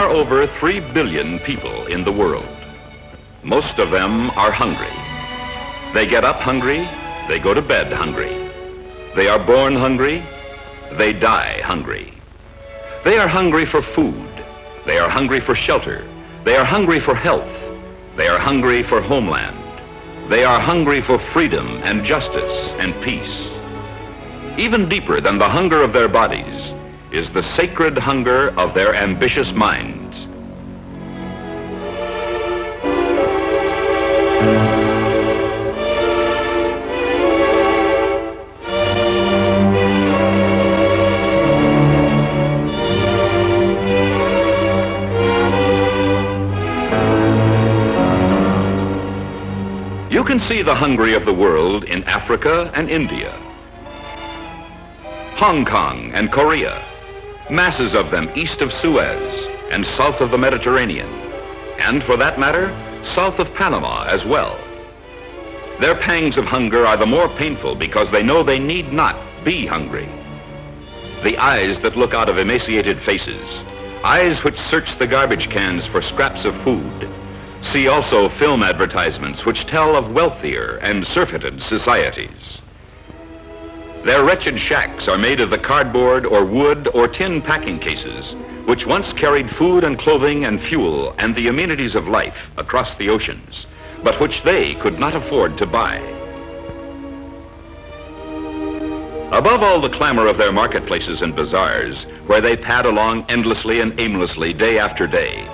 are over 3 billion people in the world. Most of them are hungry. They get up hungry, they go to bed hungry. They are born hungry, they die hungry. They are hungry for food, they are hungry for shelter, they are hungry for health, they are hungry for homeland. They are hungry for freedom and justice and peace. Even deeper than the hunger of their bodies is the sacred hunger of their ambitious minds. You can see the hungry of the world in Africa and India, Hong Kong and Korea, masses of them east of Suez and south of the Mediterranean, and for that matter, south of Panama as well. Their pangs of hunger are the more painful because they know they need not be hungry. The eyes that look out of emaciated faces, eyes which search the garbage cans for scraps of food, see also film advertisements which tell of wealthier and surfeited societies. Their wretched shacks are made of the cardboard or wood or tin packing cases which once carried food and clothing and fuel and the amenities of life across the oceans, but which they could not afford to buy. Above all the clamor of their marketplaces and bazaars, where they pad along endlessly and aimlessly day after day,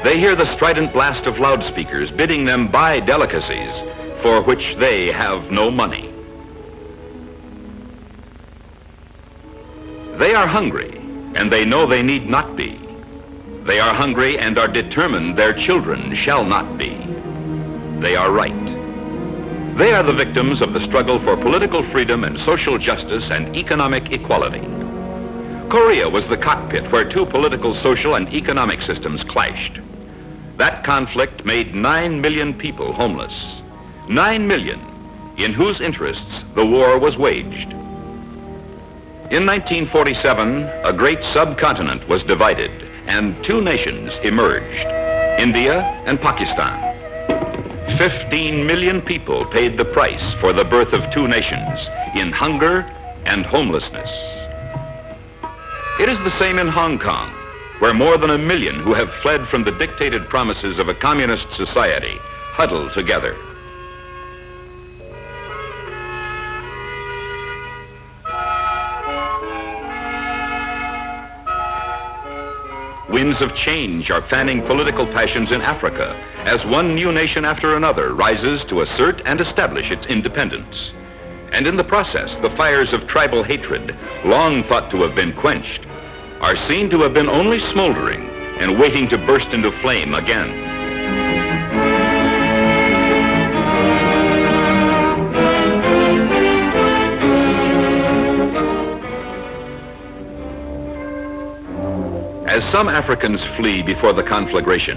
they hear the strident blast of loudspeakers bidding them buy delicacies for which they have no money. They are hungry, and they know they need not be. They are hungry and are determined their children shall not be. They are right. They are the victims of the struggle for political freedom and social justice and economic equality. Korea was the cockpit where two political, social, and economic systems clashed. That conflict made 9 million people homeless. 9 million, in whose interests the war was waged. In 1947, a great subcontinent was divided and two nations emerged, India and Pakistan. 15 million people paid the price for the birth of two nations in hunger and homelessness. It is the same in Hong Kong, where more than 1 million who have fled from the dictated promises of a communist society huddle together. Winds of change are fanning political passions in Africa as one new nation after another rises to assert and establish its independence. And in the process, the fires of tribal hatred, long thought to have been quenched, are seen to have been only smoldering and waiting to burst into flame again. As some Africans flee before the conflagration,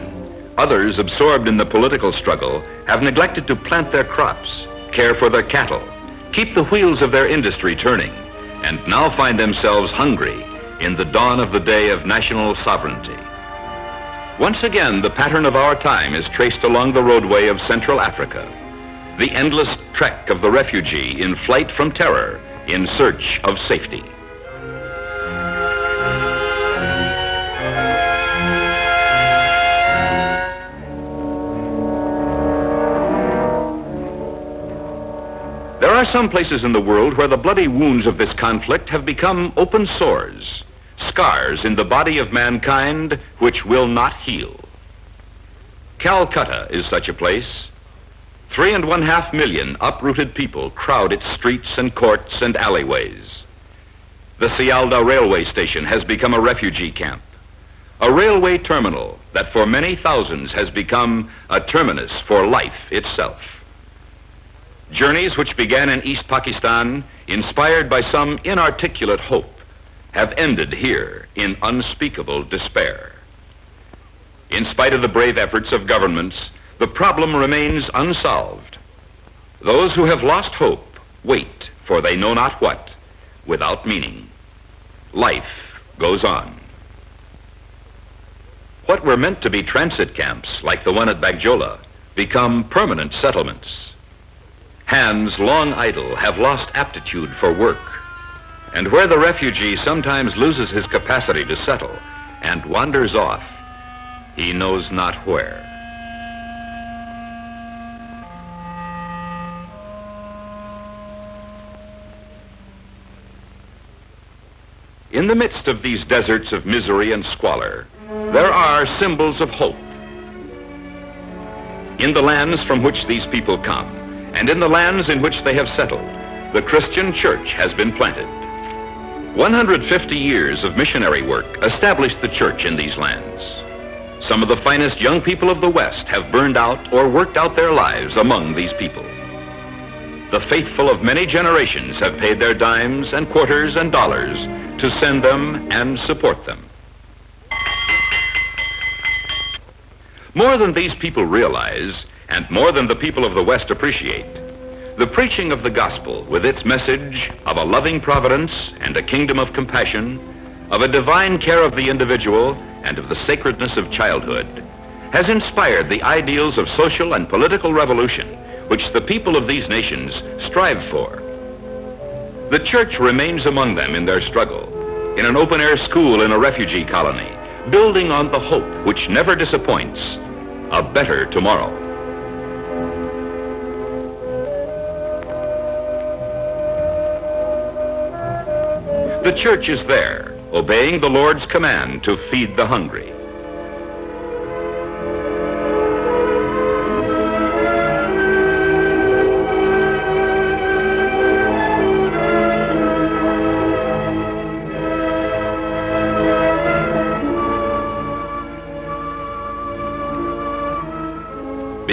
others, absorbed in the political struggle, have neglected to plant their crops, care for their cattle, keep the wheels of their industry turning, and now find themselves hungry in the dawn of the day of national sovereignty. Once again, the pattern of our time is traced along the roadway of Central Africa, the endless trek of the refugee in flight from terror in search of safety. There are some places in the world where the bloody wounds of this conflict have become open sores, scars in the body of mankind which will not heal. Calcutta is such a place. 3.5 million uprooted people crowd its streets and courts and alleyways. The Sialda railway station has become a refugee camp, a railway terminal that for many thousands has become a terminus for life itself. Journeys which began in East Pakistan, inspired by some inarticulate hope, have ended here in unspeakable despair. In spite of the brave efforts of governments, the problem remains unsolved. Those who have lost hope wait for they know not what, without meaning. Life goes on. what were meant to be transit camps, like the one at Bagjola, become permanent settlements. Hands long idle have lost aptitude for work, and where the refugee sometimes loses his capacity to settle and wanders off, he knows not where. In the midst of these deserts of misery and squalor, there are symbols of hope. In the lands from which these people come, and in the lands in which they have settled, the Christian church has been planted. 150 years of missionary work established the church in these lands. Some of the finest young people of the West have burned out or worked out their lives among these people. The faithful of many generations have paid their dimes and quarters and dollars to send them and support them. More than these people realize, and more than the people of the West appreciate, the preaching of the gospel with its message of a loving providence and a kingdom of compassion, of a divine care of the individual and of the sacredness of childhood, has inspired the ideals of social and political revolution which the people of these nations strive for. The church remains among them in their struggle, in an open-air school in a refugee colony, building on the hope which never disappoints, a better tomorrow. The church is there, obeying the Lord's command to feed the hungry.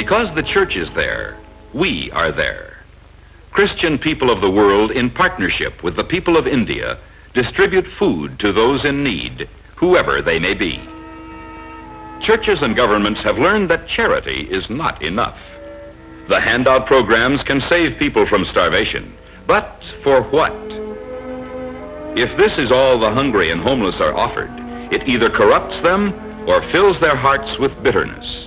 Because the church is there, we are there. Christian people of the world, in partnership with the people of India, distribute food to those in need, whoever they may be. Churches and governments have learned that charity is not enough. The handout programs can save people from starvation, but for what? If this is all the hungry and homeless are offered, it either corrupts them or fills their hearts with bitterness,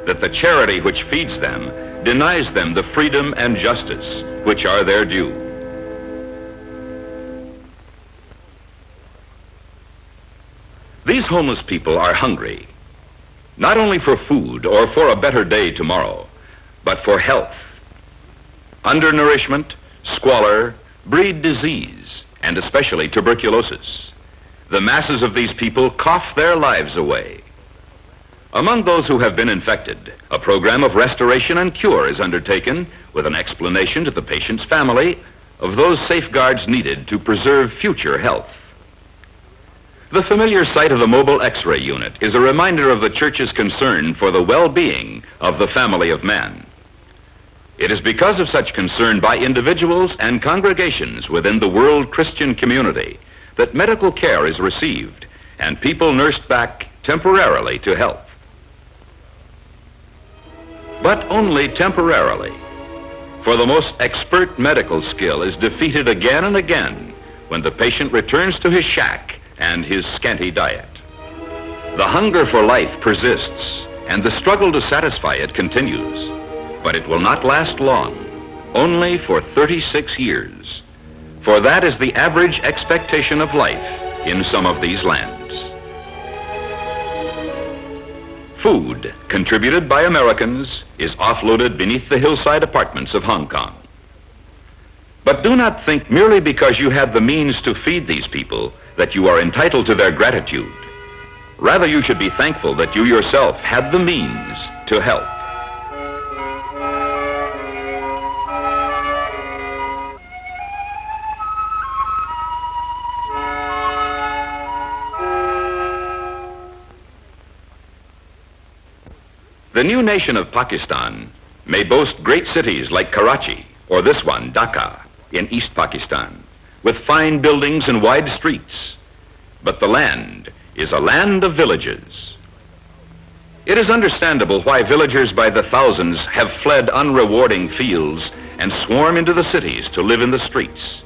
that the charity which feeds them denies them the freedom and justice which are their due. These homeless people are hungry, not only for food or for a better day tomorrow, but for health. Undernourishment, squalor, breed disease, and especially tuberculosis. The masses of these people cough their lives away. Among those who have been infected, a program of restoration and cure is undertaken with an explanation to the patient's family of those safeguards needed to preserve future health. The familiar sight of the mobile X-ray unit is a reminder of the church's concern for the well-being of the family of man. It is because of such concern by individuals and congregations within the world Christian community that medical care is received and people nursed back temporarily to health. But only temporarily, for the most expert medical skill is defeated again and again when the patient returns to his shack and his scanty diet. The hunger for life persists, and the struggle to satisfy it continues, but it will not last long, only for 36 years, for that is the average expectation of life in some of these lands. Food, contributed by Americans, is offloaded beneath the hillside apartments of Hong Kong. But do not think merely because you have the means to feed these people that you are entitled to their gratitude. Rather, you should be thankful that you yourself had the means to help. The new nation of Pakistan may boast great cities like Karachi or this one, Dhaka, in East Pakistan, with fine buildings and wide streets. But the land is a land of villages. It is understandable why villagers by the thousands have fled unrewarding fields and swarm into the cities to live in the streets.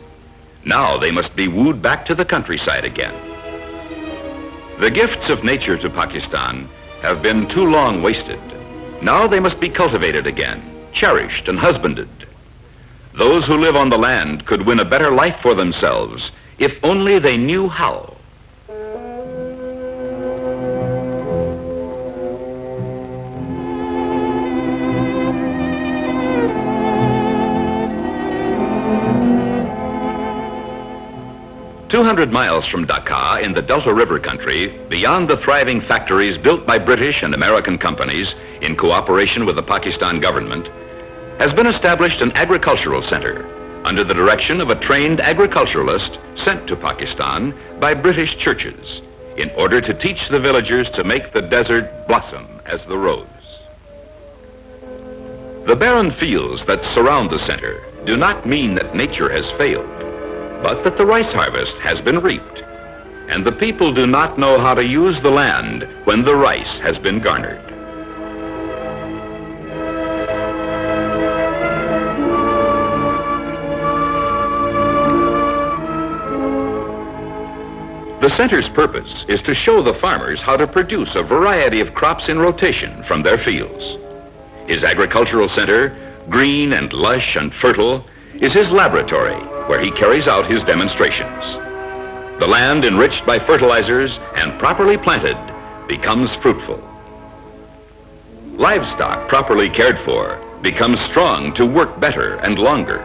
Now they must be wooed back to the countryside again. The gifts of nature to Pakistan have been too long wasted. Now they must be cultivated again, cherished and husbanded. Those who live on the land could win a better life for themselves if only they knew how. "200 miles from Dhaka in the Delta River country, beyond the thriving factories built by British and American companies in cooperation with the Pakistan government, has been established an agricultural center under the direction of a trained agriculturalist sent to Pakistan by British churches in order to teach the villagers to make the desert blossom as the rose. The barren fields that surround the center do not mean that nature has failed, but that the rice harvest has been reaped, and the people do not know how to use the land when the rice has been garnered. The center's purpose is to show the farmers how to produce a variety of crops in rotation from their fields. His agricultural center, green and lush and fertile, is his laboratory where he carries out his demonstrations. The land enriched by fertilizers and properly planted becomes fruitful. Livestock properly cared for becomes strong to work better and longer.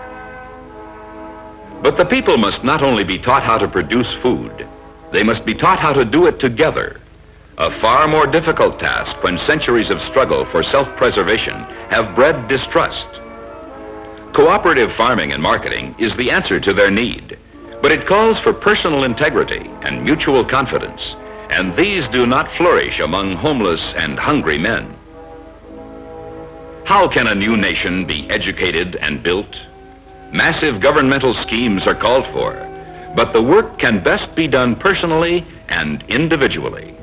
But the people must not only be taught how to produce food, they must be taught how to do it together, a far more difficult task when centuries of struggle for self-preservation have bred distrust. Cooperative farming and marketing is the answer to their need, but it calls for personal integrity and mutual confidence, and these do not flourish among homeless and hungry men. How can a new nation be educated and built? Massive governmental schemes are called for, but the work can best be done personally and individually.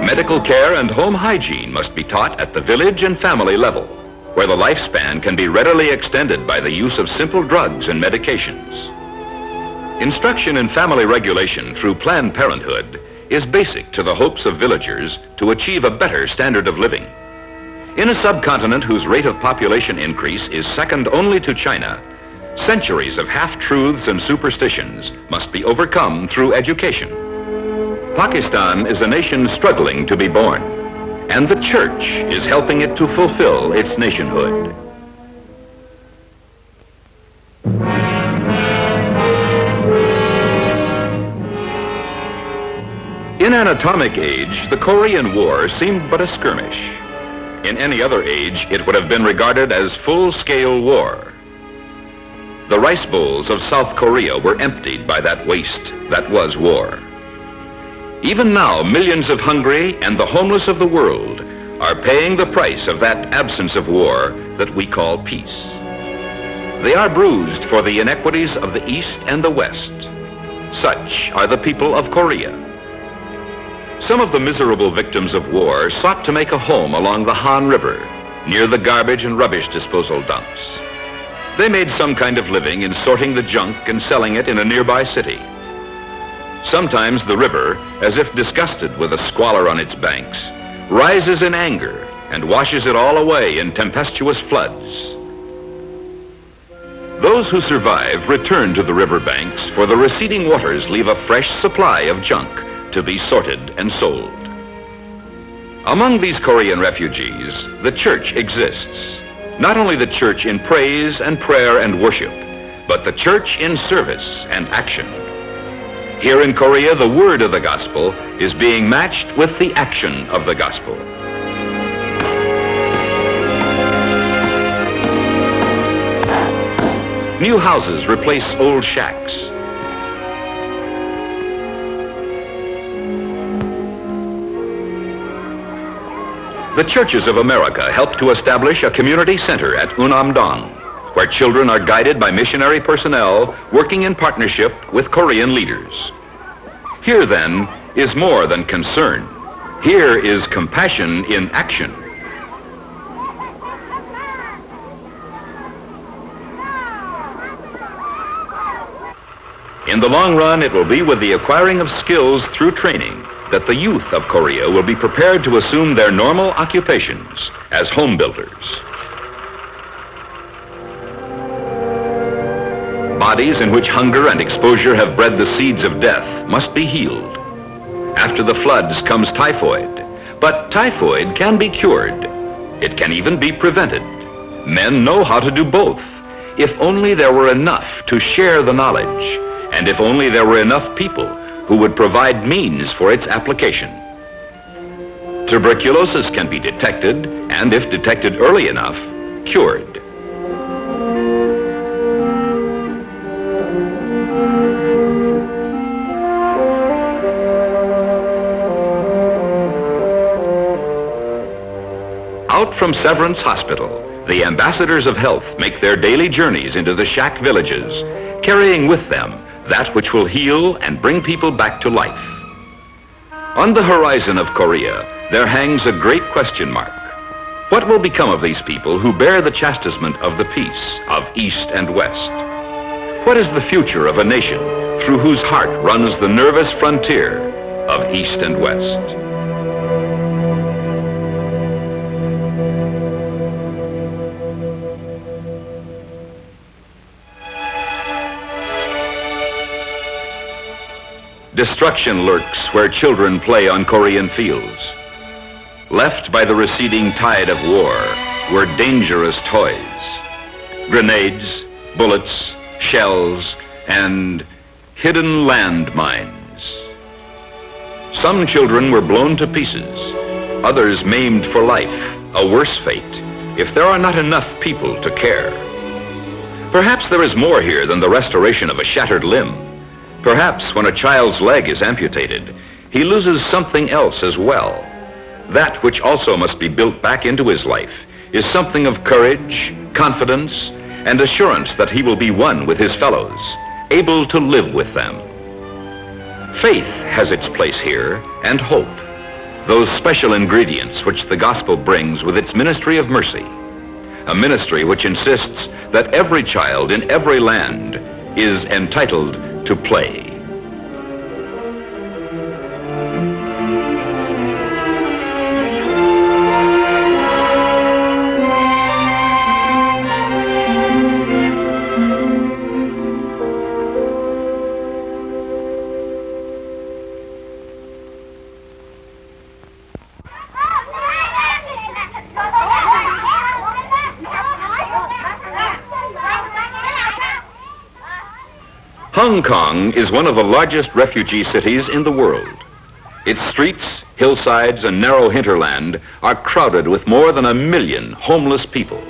Medical care and home hygiene must be taught at the village and family level, where the lifespan can be readily extended by the use of simple drugs and medications. Instruction in family regulation through Planned Parenthood is basic to the hopes of villagers to achieve a better standard of living. In a subcontinent whose rate of population increase is second only to China, centuries of half-truths and superstitions must be overcome through education. Pakistan is a nation struggling to be born, and the church is helping it to fulfill its nationhood. In an atomic age, the Korean War seemed but a skirmish. In any other age, it would have been regarded as full-scale war. The rice bowls of South Korea were emptied by that waste that was war. Even now, millions of hungry and the homeless of the world are paying the price of that absence of war that we call peace. They are bruised for the inequities of the East and the West. Such are the people of Korea. Some of the miserable victims of war sought to make a home along the Han River, near the garbage and rubbish disposal dumps. They made some kind of living in sorting the junk and selling it in a nearby city. Sometimes the river, as if disgusted with the squalor on its banks, rises in anger and washes it all away in tempestuous floods. Those who survive return to the river banks, for the receding waters leave a fresh supply of junk to be sorted and sold. Among these Korean refugees, the church exists. Not only the church in praise and prayer and worship, but the church in service and action. Here in Korea, the word of the gospel is being matched with the action of the gospel. New houses replace old shacks. The churches of America helped to establish a community center at Unamdong, where children are guided by missionary personnel working in partnership with Korean leaders. Here, then, is more than concern. Here is compassion in action. In the long run, it will be with the acquiring of skills through training that the youth of Korea will be prepared to assume their normal occupations as home builders. Bodies in which hunger and exposure have bred the seeds of death must be healed. After the floods comes typhoid, but typhoid can be cured. It can even be prevented. Men know how to do both, if only there were enough to share the knowledge, and if only there were enough people who would provide means for its application. Tuberculosis can be detected, and if detected early enough, cured. Out from Severance Hospital, the ambassadors of health make their daily journeys into the shack villages, carrying with them that which will heal and bring people back to life. On the horizon of Korea, there hangs a great question mark. What will become of these people who bear the chastisement of the peace of East and West? What is the future of a nation through whose heart runs the nervous frontier of East and West? Destruction lurks where children play on Korean fields. Left by the receding tide of war were dangerous toys. Grenades, bullets, shells, and hidden landmines. Some children were blown to pieces, others maimed for life, a worse fate, if there are not enough people to care. Perhaps there is more here than the restoration of a shattered limb. Perhaps when a child's leg is amputated, he loses something else as well. That which also must be built back into his life is something of courage, confidence, and assurance that he will be one with his fellows, able to live with them. Faith has its place here, and hope, those special ingredients which the gospel brings with its ministry of mercy, a ministry which insists that every child in every land is entitled to play. Hong Kong is one of the largest refugee cities in the world. Its streets, hillsides, and narrow hinterland are crowded with more than 1 million homeless people.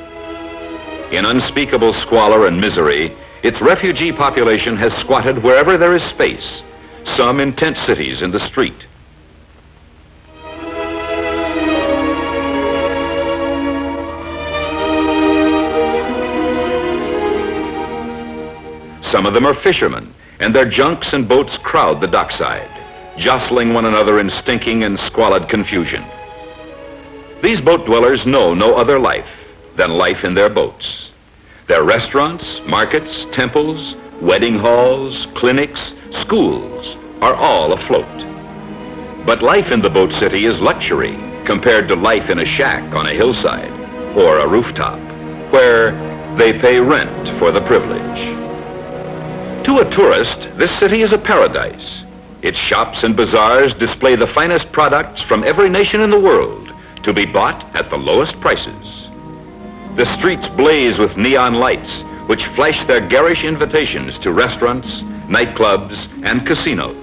In unspeakable squalor and misery, its refugee population has squatted wherever there is space, some in tent cities in the street. Some of them are fishermen, and their junks and boats crowd the dockside, jostling one another in stinking and squalid confusion. These boat dwellers know no other life than life in their boats. Their restaurants, markets, temples, wedding halls, clinics, schools are all afloat. But life in the boat city is luxury compared to life in a shack on a hillside or a rooftop, where they pay rent for the privilege. To a tourist, this city is a paradise. Its shops and bazaars display the finest products from every nation in the world to be bought at the lowest prices. The streets blaze with neon lights which flash their garish invitations to restaurants, nightclubs, and casinos.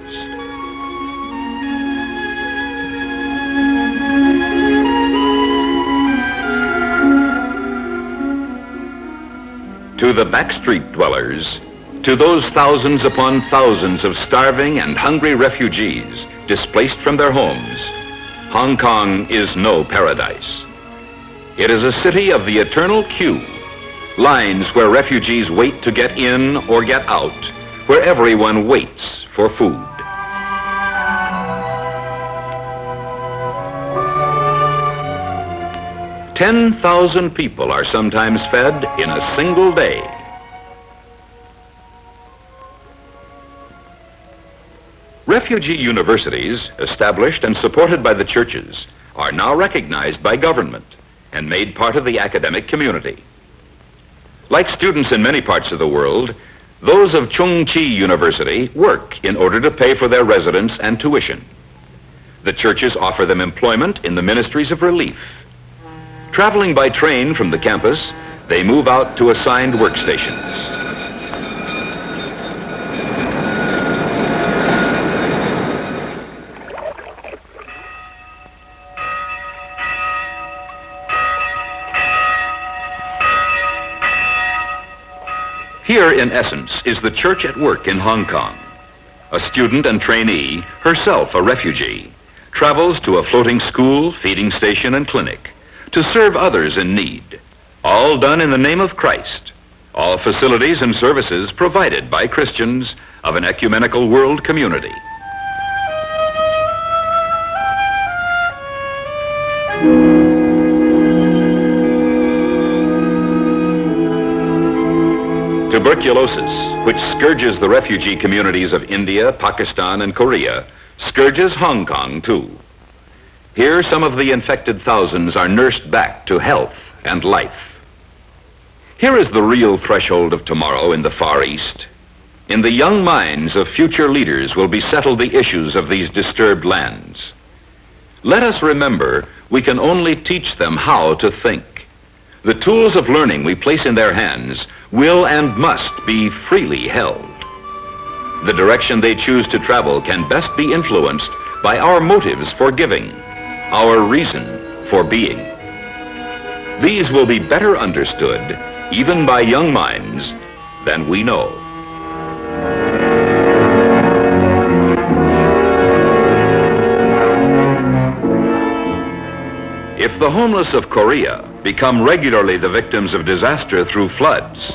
To the backstreet dwellers, to those thousands upon thousands of starving and hungry refugees displaced from their homes, Hong Kong is no paradise. It is a city of the eternal queue, lines where refugees wait to get in or get out, where everyone waits for food. $10,000 people are sometimes fed in a single day. Refugee universities, established and supported by the churches, are now recognized by government and made part of the academic community. Like students in many parts of the world, those of Chungchi University work in order to pay for their residence and tuition. The churches offer them employment in the ministries of relief. Traveling by train from the campus, they move out to assigned workstations. Here, in essence, is the church at work in Hong Kong. A student and trainee, herself a refugee, travels to a floating school, feeding station, and clinic to serve others in need, all done in the name of Christ, all facilities and services provided by Christians of an ecumenical world community. Tuberculosis, which scourges the refugee communities of India, Pakistan, and Korea, scourges Hong Kong too. Here, some of the infected thousands are nursed back to health and life. Here is the real threshold of tomorrow in the Far East. In the young minds of future leaders will be settled the issues of these disturbed lands. Let us remember, we can only teach them how to think. The tools of learning we place in their hands will and must be freely held. The direction they choose to travel can best be influenced by our motives for giving, our reason for being. These will be better understood, even by young minds, than we know. If the homeless of Korea become regularly the victims of disaster through floods,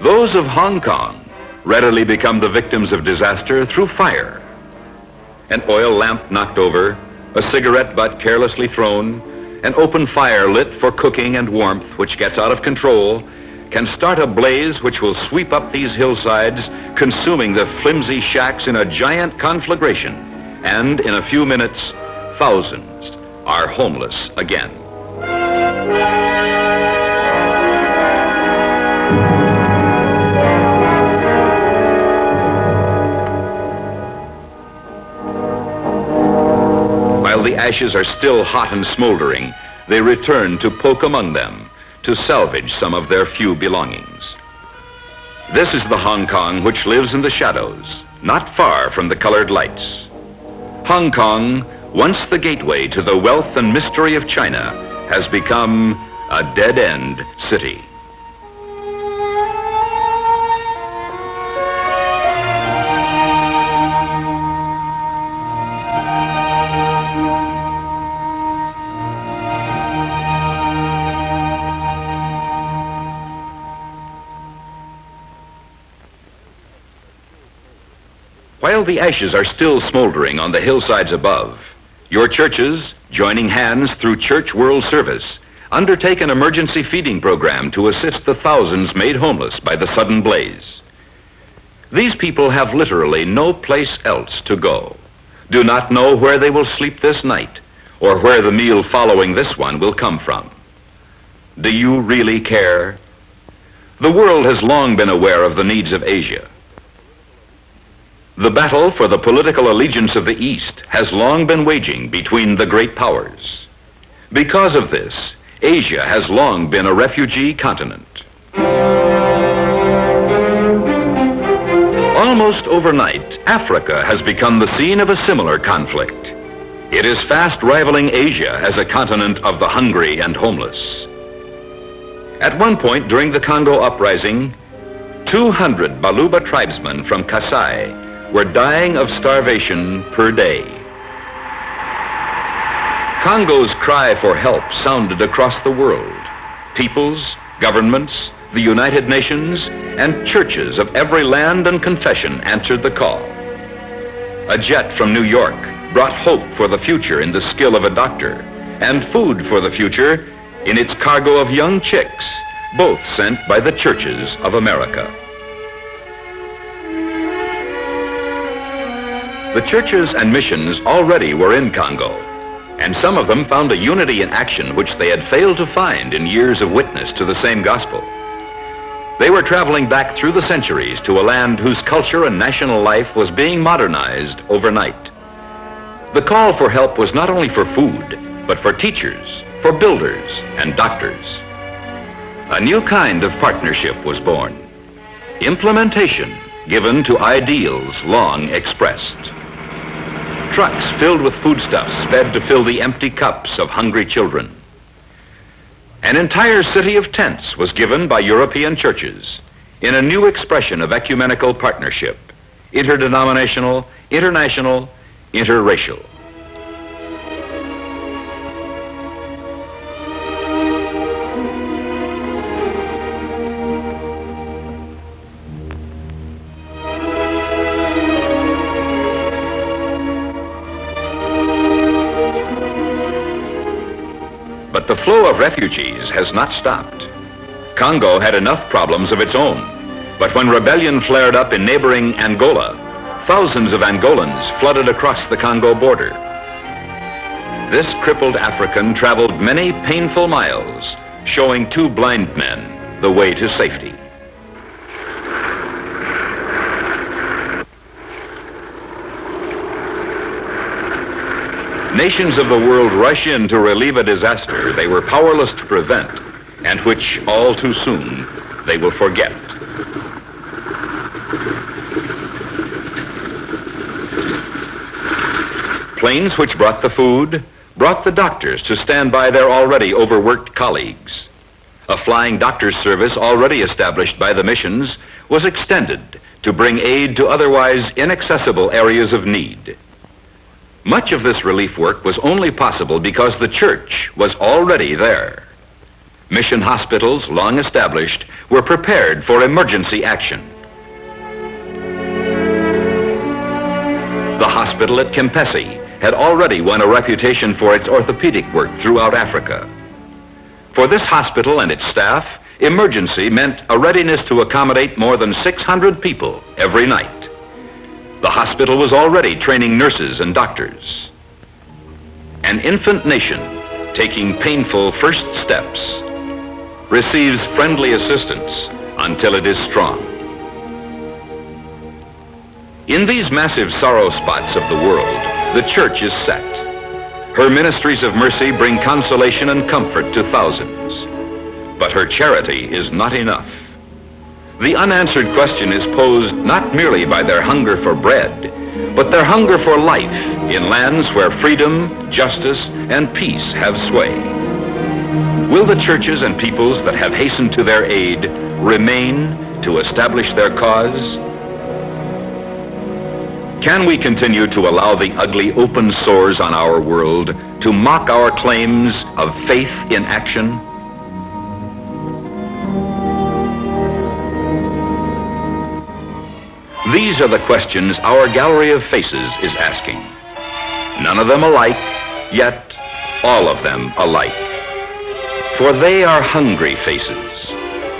those of Hong Kong readily become the victims of disaster through fire. An oil lamp knocked over, a cigarette butt carelessly thrown, an open fire lit for cooking and warmth which gets out of control, can start a blaze which will sweep up these hillsides, consuming the flimsy shacks in a giant conflagration, and in a few minutes, thousands are homeless again. While the ashes are still hot and smoldering, they return to poke among them, to salvage some of their few belongings. This is the Hong Kong which lives in the shadows, not far from the colored lights. Hong Kong, once the gateway to the wealth and mystery of China, has become a dead-end city. While the ashes are still smoldering on the hillsides above, your churches, joining hands through Church World Service, undertake an emergency feeding program to assist the thousands made homeless by the sudden blaze. These people have literally no place else to go, do not know where they will sleep this night, or where the meal following this one will come from. Do you really care? The world has long been aware of the needs of Asia. The battle for the political allegiance of the East has long been waging between the great powers. Because of this, Asia has long been a refugee continent. Almost overnight, Africa has become the scene of a similar conflict. It is fast rivaling Asia as a continent of the hungry and homeless. At one point during the Congo uprising, 200 Baluba tribesmen from Kasai were dying of starvation per day. Congo's cry for help sounded across the world. Peoples, governments, the United Nations, and churches of every land and confession answered the call. A jet from New York brought hope for the future in the skill of a doctor, and food for the future in its cargo of young chicks, both sent by the churches of America. The churches and missions already were in Congo, and some of them found a unity in action which they had failed to find in years of witness to the same gospel. They were traveling back through the centuries to a land whose culture and national life was being modernized overnight. The call for help was not only for food, but for teachers, for builders, and doctors. A new kind of partnership was born. Implementation given to ideals long expressed. Trucks filled with foodstuffs sped to fill the empty cups of hungry children. An entire city of tents was given by European churches in a new expression of ecumenical partnership, interdenominational, international, interracial. But the flow of refugees has not stopped. Congo had enough problems of its own, but when rebellion flared up in neighboring Angola, thousands of Angolans flooded across the Congo border. This crippled African traveled many painful miles, showing two blind men the way to safety. Nations of the world rush in to relieve a disaster they were powerless to prevent, and which all too soon they will forget. Planes which brought the food, brought the doctors to stand by their already overworked colleagues. A flying doctor's service already established by the missions was extended to bring aid to otherwise inaccessible areas of need. Much of this relief work was only possible because the church was already there. Mission hospitals, long established, were prepared for emergency action. The hospital at Kempesi had already won a reputation for its orthopedic work throughout Africa. For this hospital and its staff, emergency meant a readiness to accommodate more than 600 people every night. The hospital was already training nurses and doctors. An infant nation, taking painful first steps, receives friendly assistance until it is strong. In these massive sorrow spots of the world, the church is set. Her ministries of mercy bring consolation and comfort to thousands. But her charity is not enough. The unanswered question is posed not merely by their hunger for bread, but their hunger for life in lands where freedom, justice, and peace have sway. Will the churches and peoples that have hastened to their aid remain to establish their cause? Can we continue to allow the ugly open sores on our world to mock our claims of faith in action? These are the questions our gallery of faces is asking. None of them alike, yet all of them alike. For they are hungry faces,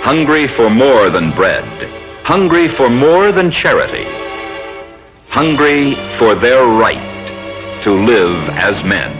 hungry for more than bread, hungry for more than charity, hungry for their right to live as men.